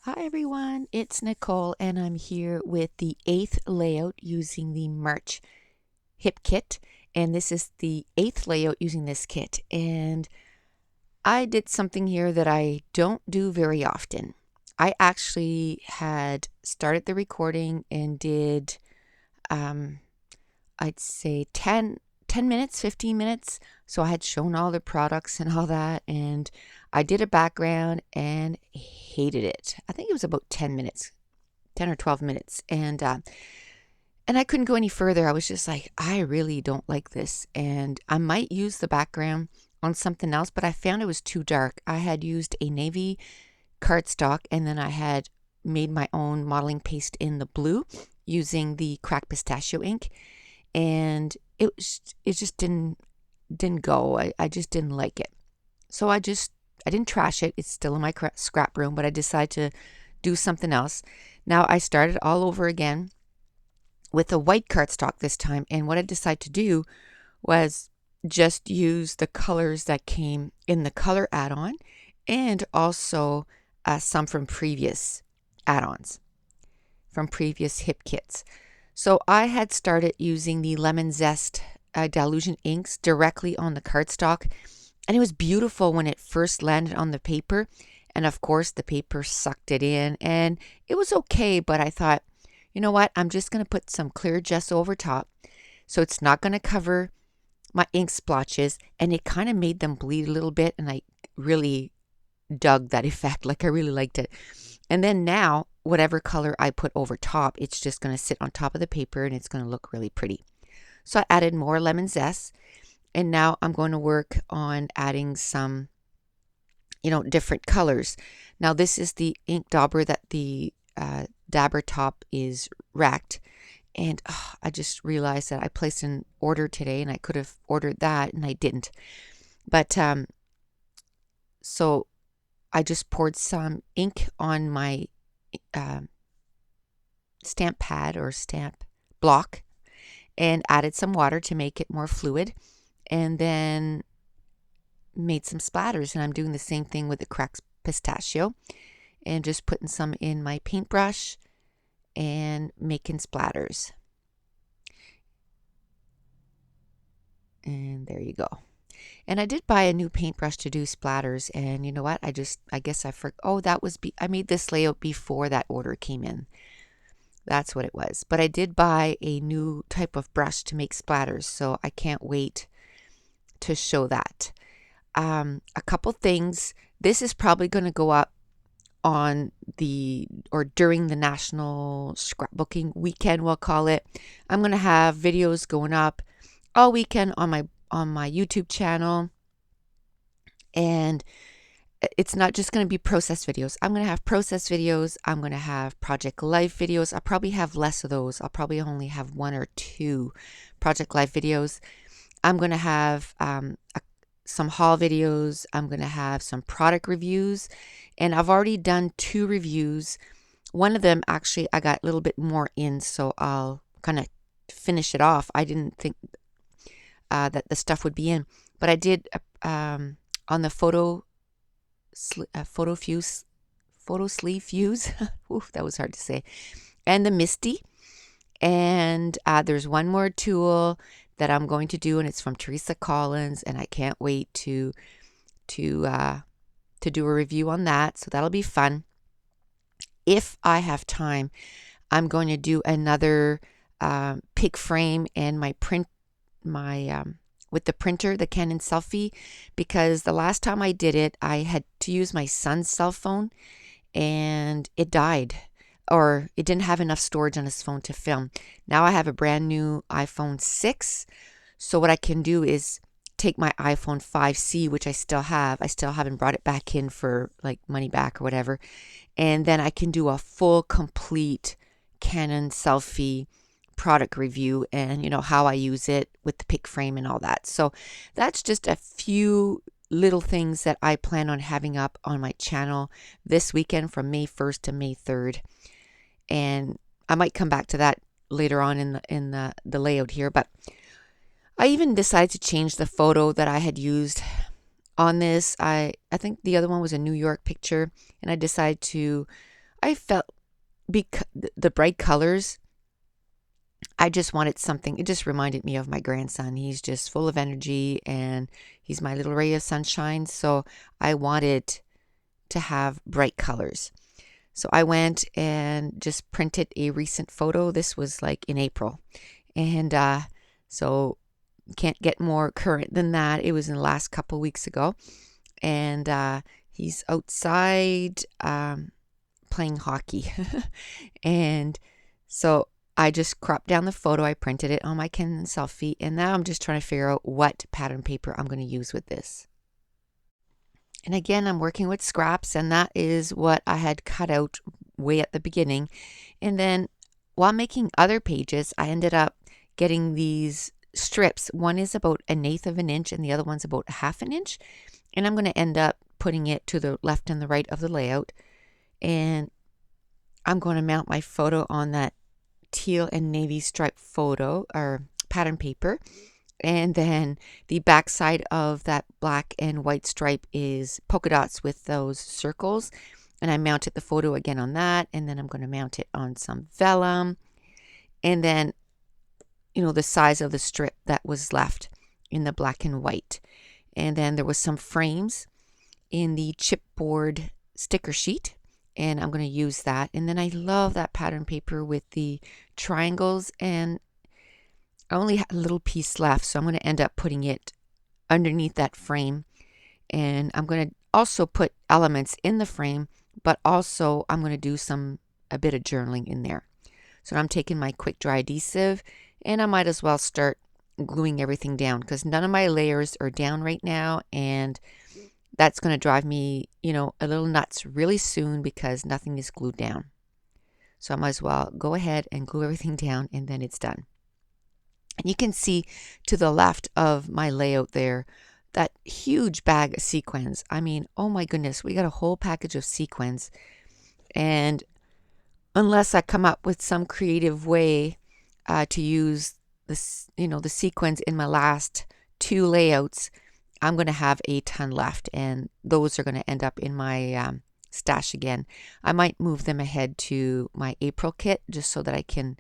Hi everyone, it's Nicole and I'm here with the 8th layout using the March hip kit, and this is the 8th layout using this kit. And I did something here that I don't do very often. I actually had started the recording and did I'd say 10 minutes, 15 minutes. So I had shown all the products and all that, and I did a background and hated it. I think it was about 10 minutes, 10 or 12 minutes. And I couldn't go any further. I was just like, I really don't like this. And I might use the background on something else, but I found it was too dark. I had used a navy cardstock, and then I had made my own modeling paste in the blue using the cracked pistachio ink, and it just didn't go. I just didn't like it. So I didn't trash it. It's still in my scrap room, but I decided to do something else. Now I started all over again with a white cardstock this time, and what I decided to do was just use the colors that came in the color add-on, and also some from previous add-ons, from previous hip kits. So I had started using the lemon zest dilution inks directly on the cardstock, and it was beautiful when it first landed on the paper. And of course the paper sucked it in, and it was okay, but I thought, you know what, I'm just going to put some clear gesso over top so it's not going to cover my ink splotches, and it kind of made them bleed a little bit, and I really dug that effect. Like, I really liked it. And then now whatever color I put over top, it's just going to sit on top of the paper and it's going to look really pretty. So I added more lemon zest, and now I'm going to work on adding some, different colors. Now this is the ink dauber that the dabber top is racked, and I just realized that I placed an order today and I could have ordered that and I didn't. But so I just poured some ink on my stamp pad or stamp block and added some water to make it more fluid, and then made some splatters. And I'm doing the same thing with the cracked pistachio, and just putting some in my paintbrush and making splatters. And there you go. And I did buy a new paintbrush to do splatters, and you know what, I guess I forgot. Oh, I made this layout before that order came in. That's what it was. But I did buy a new type of brush to make splatters, so I can't wait to show that. A couple things. This is probably going to go up on during the National Scrapbooking Weekend, we'll call it. I'm going to have videos going up all weekend on my YouTube channel, and it's not just going to be process videos. I'm going to have process videos. I'm going to have Project Life videos. I'll probably have less of those. I'll probably only have 1 or 2 Project Life videos. I'm going to have some haul videos. I'm going to have some product reviews, and I've already done 2 reviews. One of them, actually, I got a little bit more in, so I'll kind of finish it off. I didn't think that the stuff would be in, but I did on the photo sleeve fuse. Oof, that was hard to say. And the Misty. And there's one more tool that I'm going to do, and it's from Teresa Collins, and I can't wait to do a review on that. So that'll be fun. If I have time, I'm going to do another pick frame and with the printer, the Canon Selfie, because the last time I did it, I had to use my son's cell phone and it died, or it didn't have enough storage on his phone to film. Now I have a brand new iPhone 6. So what I can do is take my iPhone 5C, which I still haven't brought it back in for like money back or whatever. And then I can do a full, complete Canon Selfie product review, and how I use it with the pick frame and all that. So that's just a few little things that I plan on having up on my channel this weekend from May 1st to May 3rd. And I might come back to that later on in the layout here, but I even decided to change the photo that I had used on this. I think the other one was a New York picture, and I I felt because the bright colors, I just wanted something. It just reminded me of my grandson. He's just full of energy and he's my little ray of sunshine. So I wanted to have bright colors. So I went and just printed a recent photo. This was like in April. And so can't get more current than that. It was in the last couple weeks ago. And he's outside playing hockey. And so I just cropped down the photo. I printed it on my Canon selfie. And now I'm just trying to figure out what pattern paper I'm going to use with this. And again, I'm working with scraps, and that is what I had cut out way at the beginning. And then while making other pages, I ended up getting these strips. One is about 1/8 of an inch and the other one's about 1/2 an inch. And I'm going to end up putting it to the left and the right of the layout. And I'm going to mount my photo on that teal and navy stripe photo or pattern paper. And then the back side of that black and white stripe is polka dots with those circles. And I mounted the photo again on that. And then I'm going to mount it on some vellum. And then, the size of the strip that was left in the black and white. And then there was some frames in the chipboard sticker sheet. And I'm going to use that. And then I love that pattern paper with the triangles, and I only had a little piece left, so I'm going to end up putting it underneath that frame. And I'm going to also put elements in the frame, but also I'm going to do a bit of journaling in there. So I'm taking my quick dry adhesive, and I might as well start gluing everything down because none of my layers are down right now, and that's going to drive me, a little nuts really soon because nothing is glued down. So I might as well go ahead and glue everything down, and then it's done. And you can see to the left of my layout there, that huge bag of sequins. I mean, oh my goodness, we got a whole package of sequins. And unless I come up with some creative way to use this, the sequins in my last 2 layouts, I'm going to have a ton left. And those are going to end up in my stash again. I might move them ahead to my April kit just so that I can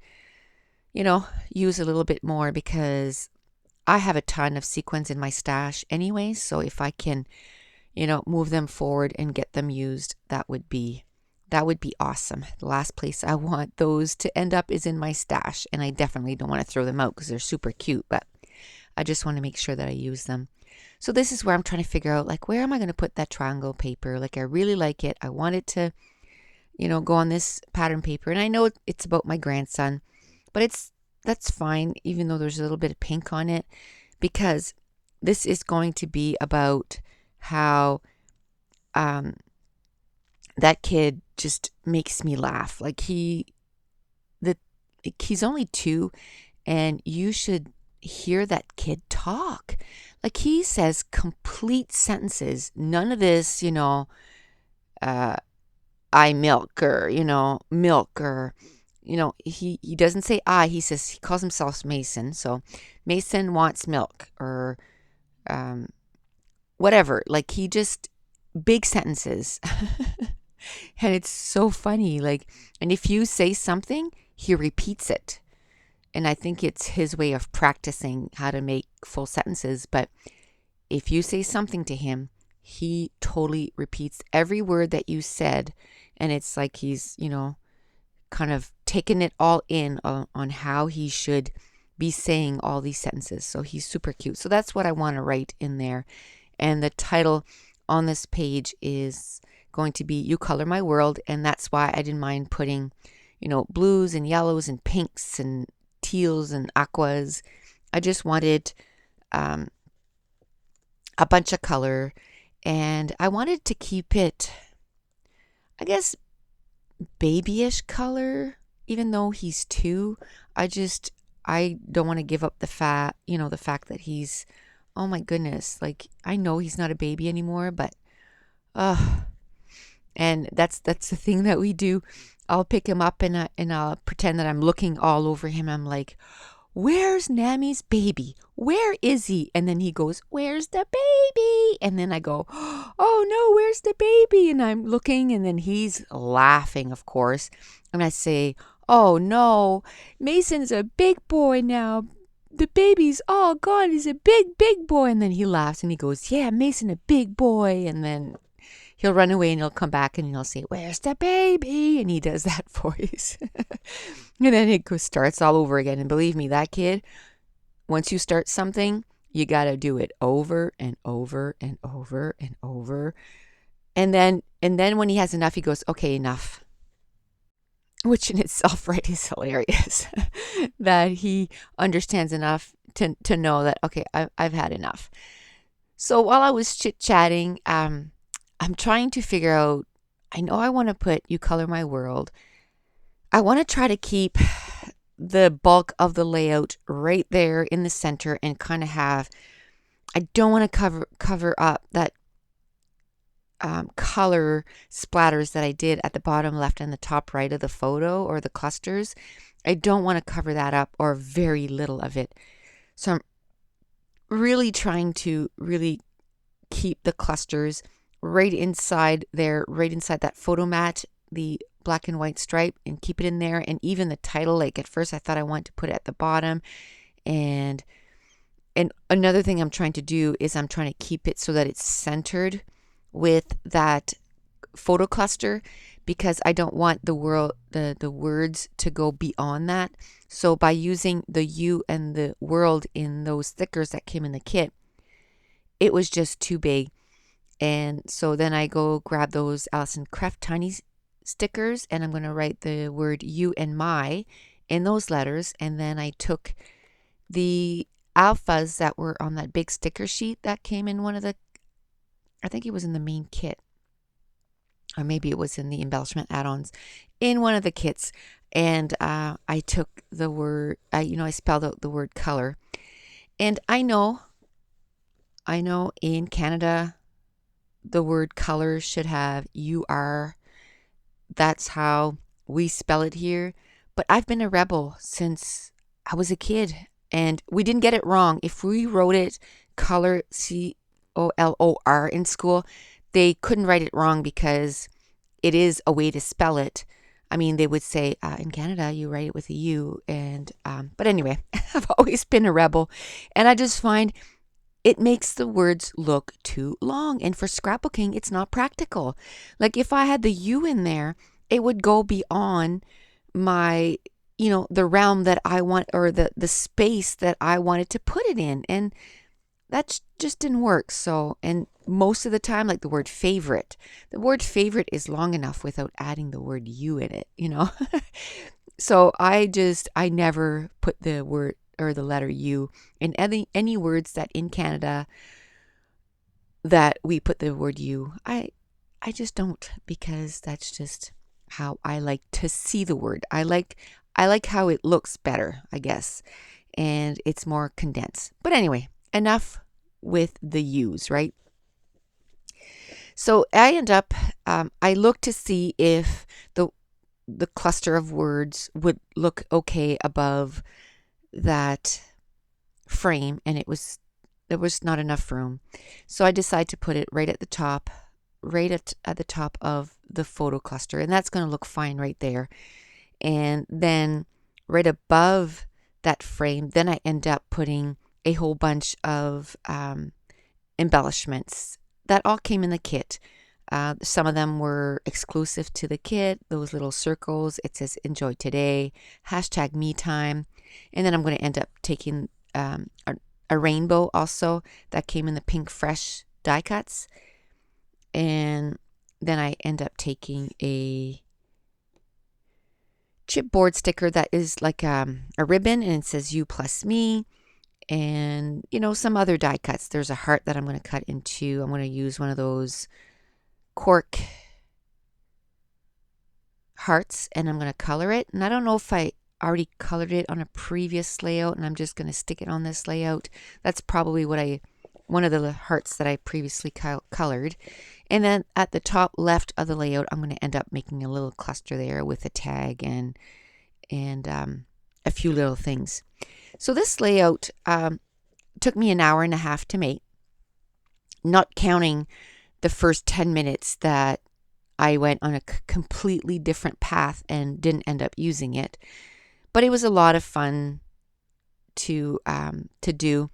use a little bit more because I have a ton of sequins in my stash anyway. So if I can, move them forward and get them used, that would be awesome. The last place I want those to end up is in my stash. And I definitely don't want to throw them out because they're super cute, but I just want to make sure that I use them. So this is where I'm trying to figure out, where am I going to put that triangle paper? I really like it. I want it to, go on this pattern paper. And I know it's about my grandson. But that's fine, even though there's a little bit of pink on it, because this is going to be about how that kid just makes me laugh. He's only 2, and you should hear that kid talk. He says complete sentences. None of this, I milk or, milk or. He doesn't say I, he calls himself Mason. So Mason wants milk or whatever. He just big sentences. And it's so funny. And if you say something, he repeats it. And I think it's his way of practicing how to make full sentences. But if you say something to him, he totally repeats every word that you said. And it's like he's, kind of taken it all in on how he should be saying all these sentences. So he's super cute. So that's what I want to write in there. And the title on this page is going to be You Color My World. And that's why I didn't mind putting, blues and yellows and pinks and teals and aquas. I just wanted a bunch of color. And I wanted to keep it, I guess, babyish color, even though he's 2. I don't want to give up the fact that he's, oh my goodness, I know he's not a baby anymore, but and that's the thing that we do. I'll pick him up and I'll pretend that I'm looking all over him. I'm like, where's Nammy's baby? Where is he? And then he goes, where's the baby? And then I go, oh no, where's the baby? And I'm looking, and then he's laughing, of course. And I say, oh no, Mason's a big boy now. The baby's all gone. He's a big, big boy. And then he laughs and he goes, yeah, Mason, a big boy. And then he'll run away and he'll come back and he'll say, where's the baby? And he does that voice. And then it starts all over again. And believe me, that kid, once you start something, you got to do it over and over and over and over. And then when he has enough, he goes, okay, enough. Which in itself, right, is hilarious. That he understands enough to know that, okay, I've had enough. So while I was chit-chatting, I'm trying to figure out, I know I want to put You Color My World. I want to try to keep the bulk of the layout right there in the center and kind of have, I don't want to cover up that color splatters that I did at the bottom left and the top right of the photo, or the clusters. I don't want to cover that up, or very little of it. So I'm really trying to really keep the clusters right inside there, right inside that photo mat, the black and white stripe, and keep it in there. And even the title, like at first I thought I wanted to put it at the bottom. And another thing I'm trying to do is I'm trying to keep it so that it's centered with that photo cluster, because I don't want the words to go beyond that. So by using the you and the world in those stickers that came in the kit, it was just too big. And so then I go grab those Allison Craft Tiny stickers, and I'm going to write the word you and my in those letters. And then I took the alphas that were on that big sticker sheet that came in one of the, I think it was in the main kit, or maybe it was in the embellishment add-ons in one of the kits. And I took the word, I spelled out the word color. And I know in Canada, the word color should have UR. That's how we spell it here. But I've been a rebel since I was a kid, and we didn't get it wrong. If we wrote it color, COLOR, in school, they couldn't write it wrong because it is a way to spell it. I mean, they would say, in Canada, you write it with a U. And but anyway, I've always been a rebel. And I just find it makes the words look too long. And for scrapbooking, it's not practical. Like if I had the U in there, it would go beyond my, the realm that I want, or the space that I wanted to put it in. And that just didn't work. So, and most of the time, like the word favorite is long enough without adding the word you in it, So I never put the word or the letter U in any words that in Canada that we put the word U. I just don't, because that's just how I like to see the word. I like how it looks better, I guess, and it's more condensed. But anyway, enough with the U's, right? So I end up, I look to see if the cluster of words would look okay above that frame, and there was not enough room. So I decided to put it right at the top, at the top of the photo cluster, and that's going to look fine right there. And then right above that frame, then I end up putting a whole bunch of embellishments that all came in the kit. Some of them were exclusive to the kit. Those little circles, it says enjoy today, #me time. And then I'm going to end up taking a rainbow also that came in the pink fresh die cuts. And then I end up taking a chipboard sticker that is like a ribbon, and it says you plus me. And some other die cuts. There's a heart that I'm going to cut into. I'm going to use one of those cork hearts, and I'm going to color it. And I don't know if I already colored it on a previous layout, and I'm just going to stick it on this layout. That's probably one of the hearts that I previously colored. And then at the top left of the layout, I'm going to end up making a little cluster there with a tag and a few little things. So this layout took me an hour and a half to make, not counting the first 10 minutes that I went on a completely different path and didn't end up using it. But it was a lot of fun to do.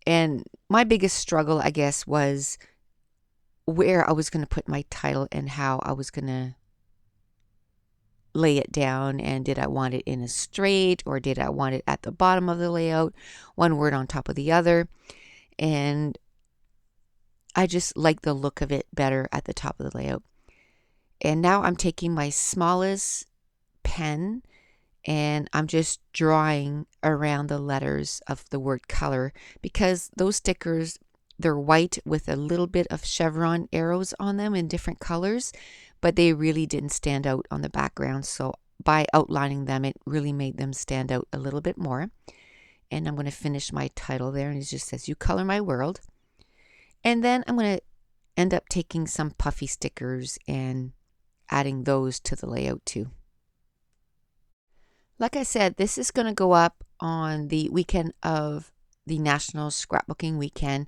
And my biggest struggle, I guess, was where I was going to put my title and how I was going to lay it down, and did I want it in a straight, or did I want it at the bottom of the layout, one word on top of the other. And I just like the look of it better at the top of the layout. And now I'm taking my smallest pen and I'm just drawing around the letters of the word color, because those stickers, they're white with a little bit of chevron arrows on them in different colors, but they really didn't stand out on the background. So by outlining them, it really made them stand out a little bit more. And I'm going to finish my title there, and it just says, "You color my world." And then I'm going to end up taking some puffy stickers and adding those to the layout too. Like I said, this is going to go up on the weekend of the National Scrapbooking Weekend.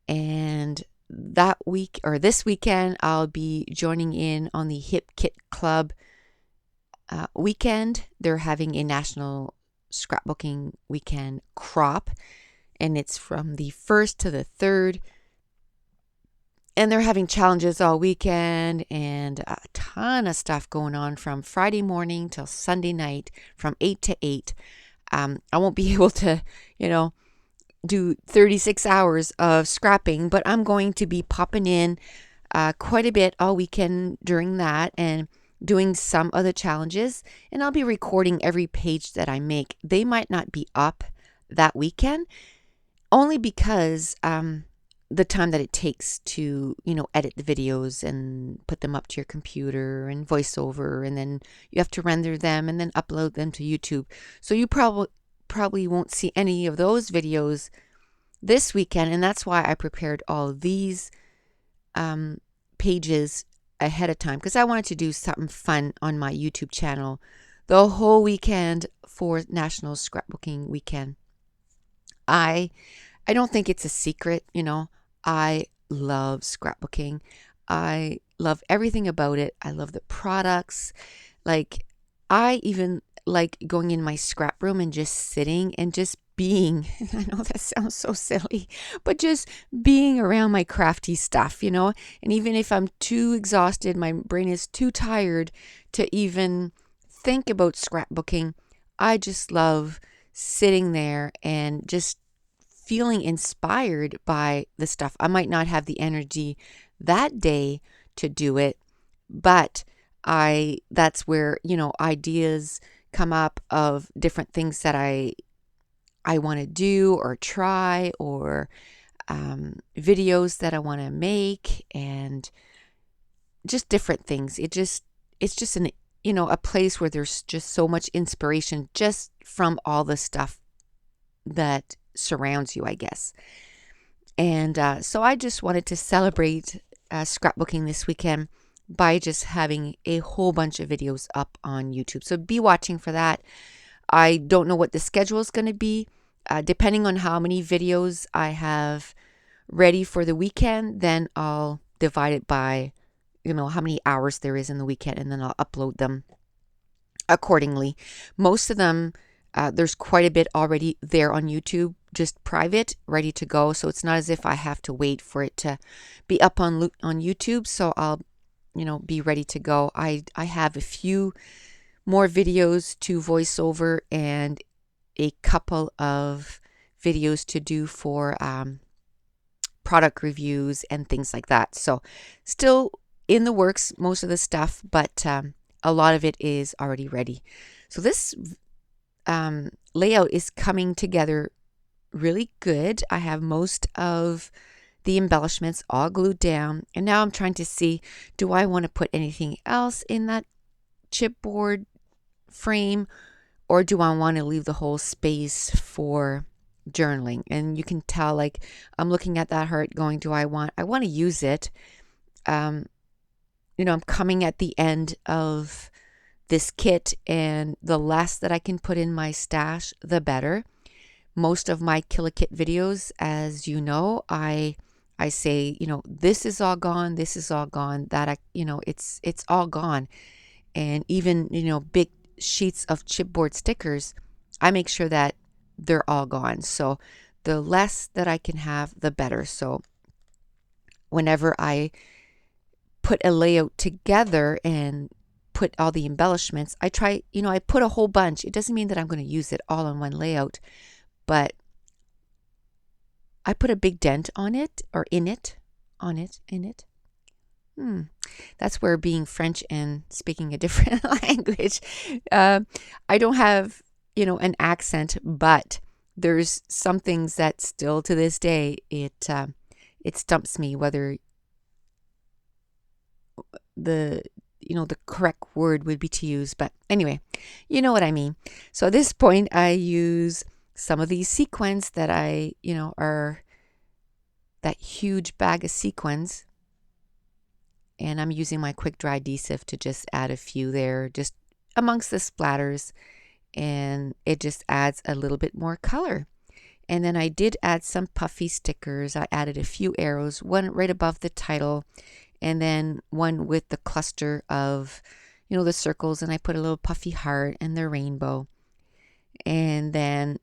And that week, or this weekend, I'll be joining in on the Hip Kit Club weekend. They're having a National Scrapbooking Weekend crop, and it's from the 1st to the 3rd. And they're having challenges all weekend and a ton of stuff going on from Friday morning till Sunday night from 8 to 8. I won't be able to, do 36 hours of scrapping, but I'm going to be popping in quite a bit all weekend during that and doing some of the challenges. And I'll be recording every page that I make. They might not be up that weekend, only because the time that it takes to, edit the videos and put them up to your computer and voiceover, and then you have to render them and then upload them to YouTube. So you probably won't see any of those videos this weekend, and that's why I prepared all these pages ahead of time, because I wanted to do something fun on my YouTube channel the whole weekend for National Scrapbooking Weekend. I don't think it's a secret, I love scrapbooking. I love everything about it. I love the products. Like, I even like going in my scrap room and just sitting and just being. I know that sounds so silly, but just being around my crafty stuff, And even if I'm too exhausted, my brain is too tired to even think about scrapbooking, I just love sitting there and just feeling inspired by the stuff. I might not have the energy that day to do it, but that's where, ideas come up of different things that I want to do or try, or videos that I want to make, and just different things. It's just a place where there's just so much inspiration just from all the stuff that surrounds you, I guess. And so I just wanted to celebrate scrapbooking this weekend by just having a whole bunch of videos up on YouTube. So be watching for that. I don't know what the schedule is going to be. Depending on how many videos I have ready for the weekend, then I'll divide it by, how many hours there is in the weekend, and then I'll upload them accordingly. Most of them, there's quite a bit already there on YouTube, just private, ready to go. So it's not as if I have to wait for it to be up on YouTube. So I'll, be ready to go. I have a few more videos to voice over and a couple of videos to do for product reviews and things like that. So still in the works, most of the stuff, but a lot of it is already ready. So this layout is coming together really good. I have most of the embellishments all glued down, and now I'm trying to see, do I want to put anything else in that chipboard frame, or do I want to leave the whole space for journaling? And you can tell, like, I'm looking at that heart going, I want to use it. I'm coming at the end of this kit, and the less that I can put in my stash, the better. Most of my Kill a Kit videos, as you know, I say, this is all gone, this is all gone, that it's all gone. And even, big sheets of chipboard stickers, I make sure that they're all gone. So the less that I can have, the better. So whenever I put a layout together and put all the embellishments, I try, I put a whole bunch. It doesn't mean that I'm going to use it all in one layout, but I put a big dent on it, or in it. That's where being French and speaking a different language, I don't have, an accent, but there's some things that still to this day, it stumps me whether the correct word would be to use. But anyway, you know what I mean. So at this point, I use some of these sequins that are that huge bag of sequins, and I'm using my quick dry adhesive to just add a few there, just amongst the splatters, and it just adds a little bit more color. And then I did add some puffy stickers. I added a few arrows, one right above the title, and then one with the cluster of, the circles, and I put a little puffy heart and the rainbow. And then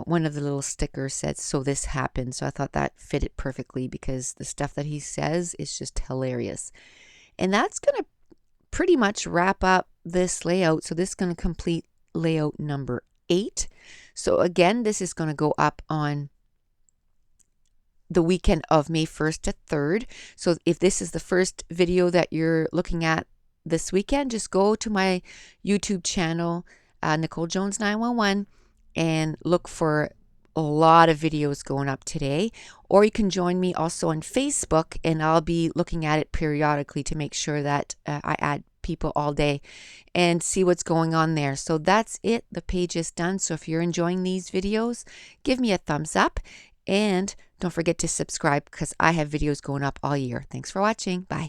one of the little stickers said, "So this happened." So I thought that fit it perfectly, because the stuff that he says is just hilarious. And that's going to pretty much wrap up this layout. So this is going to complete layout number 8. So again, this is going to go up on the weekend of May 1st to 3rd. So if this is the first video that you're looking at this weekend, just go to my YouTube channel, Nicole Jones 911, and look for a lot of videos going up today. Or you can join me also on Facebook, and I'll be looking at it periodically to make sure that I add people all day and see what's going on there. So that's it. The page is done. So if you're enjoying these videos, give me a thumbs up, and don't forget to subscribe, because I have videos going up all year. Thanks for watching. Bye.